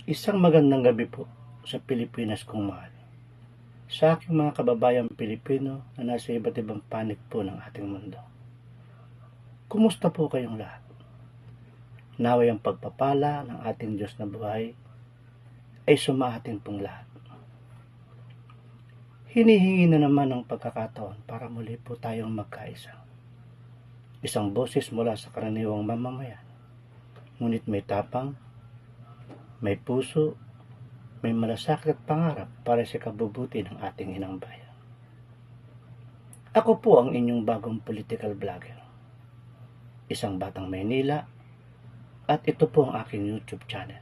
Isang magandang gabi po sa Pilipinas kong mahal. Sa aking mga kababayang Pilipino na nasa iba't ibang panig po ng ating mundo. Kumusta po kayong lahat? Naway ang pagpapala ng ating Diyos na buhay ay sumaating pong lahat. Hinihingi na naman ang pagkakataon para muli po tayong magkaisa. Isang boses mula sa karaniwang mamamayan. Ngunit may tapang, may puso, may malasakit at pangarap para sa kabubuti ng ating inang bayan. Ako po ang inyong bagong political vlogger. Isang batang Maynila at ito po ang aking YouTube channel.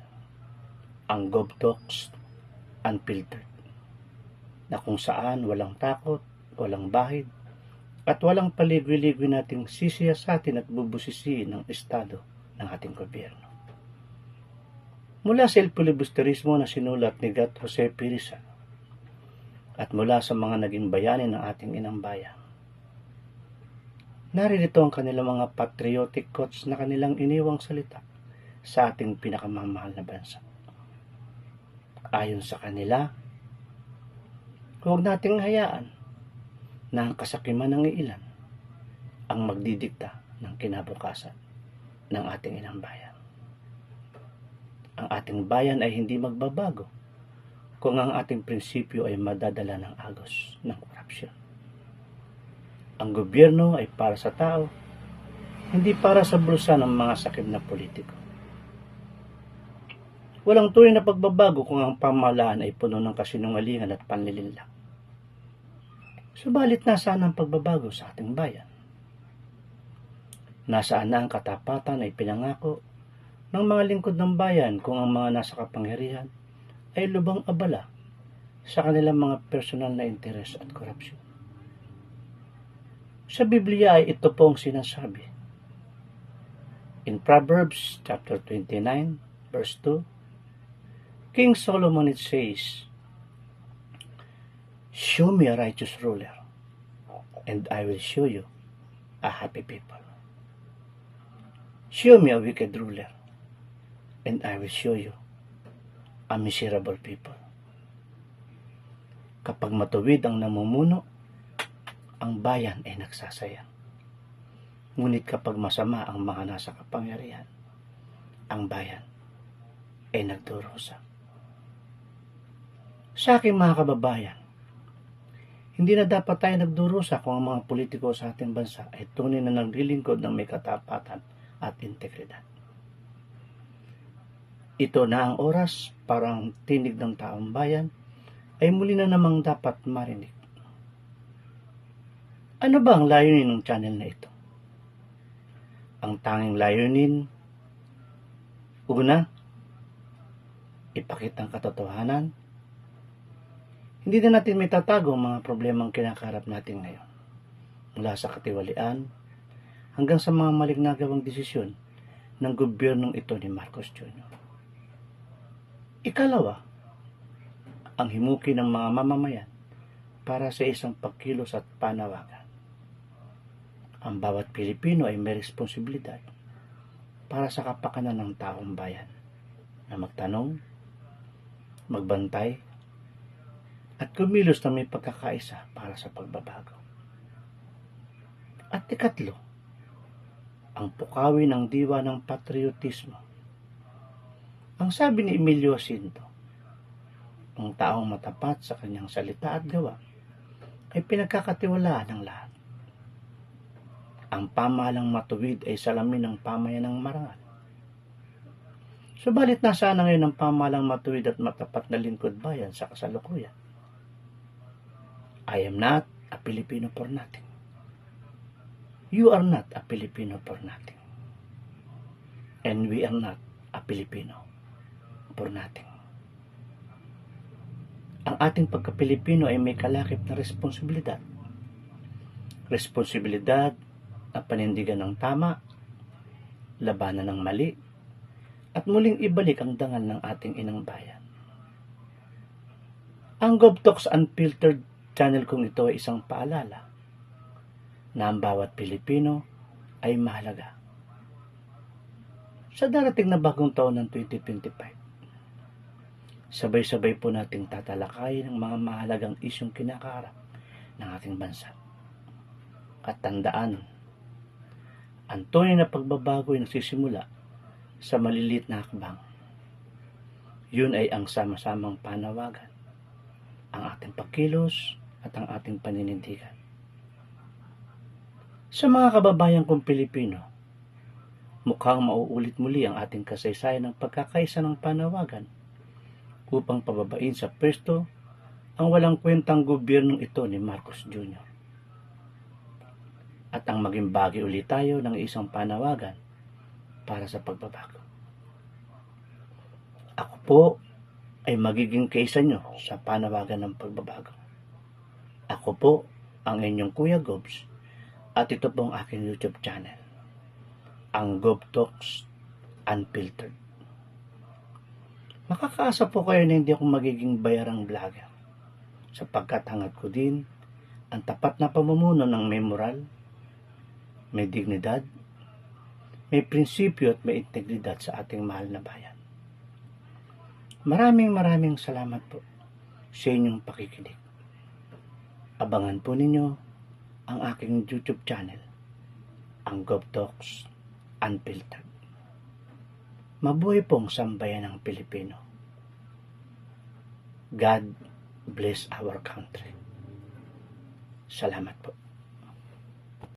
Ang GovTalks Unfiltered, na kung saan walang takot, walang bahid, at walang paligoy-ligoy nating sisiyasatin at bubusisiin ng estado ng ating gobyerno. Mula sa El Filibusterismo na sinulat ni Gat Jose Piriza at mula sa mga naging bayani ng ating inang bayan. Naririto ang kanilang mga patriotic quotes na kanilang iniwang salita sa ating pinakamamahal na bansa. Ayon sa kanila, huwag nating hayaan na ang kasakiman ng ilan ang magdidikta ng kinabukasan ng ating inang bayan. Ang ating bayan ay hindi magbabago kung ang ating prinsipyo ay madadala ng agos ng korupsyon. Ang gobyerno ay para sa tao, hindi para sa bulsa ng mga sakit na politiko. Walang tunay na pagbabago kung ang pamahalaan ay puno ng kasinungalingan at panlilinlang. Subalit nasaan ang pagbabago sa ating bayan? Nasaan na ang katapatan ay pinangako ng mga lingkod ng bayan kung ang mga nasa kapangyarihan ay lubang abala sa kanilang mga personal na interes at korupsyon. Sa Biblia ay ito pong sinasabi. In Proverbs chapter 29 verse 2, King Solomon it says, "Show me a righteous ruler, and I will show you a happy people. Show me a wicked ruler, and I will show you a miserable people." Kapag matuwid ang namumuno, ang bayan ay nagsasayang. Ngunit kapag masama ang mga nasa kapangyarihan, ang bayan ay nagdurusa. Sa aking mga kababayan, hindi na dapat tayo nagdurusa kung ang mga politiko sa ating bansa ay tunay na naglilingkod ng may katapatan at integridad. Ito na ang oras para ang tinig ng taong bayan ay muli na namang dapat marinig. Ano ba ang layunin ng channel na ito? Ang tanging layunin, una, ipakita ang katotohanan. Hindi na natin may tatago ang mga problemang kinakaharap natin ngayon. Mula sa katiwalian hanggang sa mga maling nagawang desisyon ng gobyernong ito ni Marcos Jr. Ikalawa, ang himuki ng mga mamamayan para sa isang pagkilos at panawagan. Ang bawat Pilipino ay may responsibilidad para sa kapakanan ng taong bayan na magtanong, magbantay, at kumilos na may pagkakaisa para sa pagbabago. At ikatlo, ang pukawi ng diwa ng patriotismo. Ang sabi ni Emilio Jacinto, ang taong matapat sa kanyang salita at gawa ay pinagkakatiwalaan ng lahat. Ang pamahalang matuwid ay salamin ng pamayanang marangal. Subalit nasaan na ngayon ang pamahalang matuwid at matapat na lingkod bayan sa kasalukuyan? I am not a Filipino for nothing. You are not a Filipino for nothing. And we are not a Filipino for nothing. Ang ating pagka-Pilipino ay may kalakip na responsibilidad. Responsibilidad na panindigan ng tama, labanan ng mali, at muling ibalik ang dangal ng ating inang bayan. Ang GovTalks Unfiltered channel kong ito ay isang paalala na ang bawat Pilipino ay mahalaga. Sa darating na bagong taon ng 2025, sabay-sabay po nating tatalakayin ang mga mahalagang isyong kinakaharap ng ating bansa. At tandaan, ang tunay na pagbabago ay nagsisimula sa maliliit na hakbang. Yun ay ang sama-samang panawagan, ang ating pagkilos at ang ating paninindigan. Sa mga kababayan kong Pilipino, mukhang mauulit muli ang ating kasaysayan ng pagkakaisa ng panawagan upang pababain sa pwesto ang walang kwentang gobyernong ito ni Marcos Jr. At ang maging bahagi ulit tayo ng isang panawagan para sa pagbabago. Ako po ay magiging kaisa nyo sa panawagan ng pagbabago. Ako po ang inyong Kuya Gobs at ito po ang aking YouTube channel, ang Gob Talks Unfiltered. Makakaasa po kayo na hindi ako magiging bayarang vlogger sapagkat hangad ko din ang tapat na pamumuno ng may moral, may dignidad, may prinsipyo at may integridad sa ating mahal na bayan. Maraming salamat po sa inyong pakikinig. Abangan po ninyo ang aking YouTube channel, ang Gob Talks Unfiltered. Mabuhay pong sambayan ng Pilipino. God bless our country. Salamat po.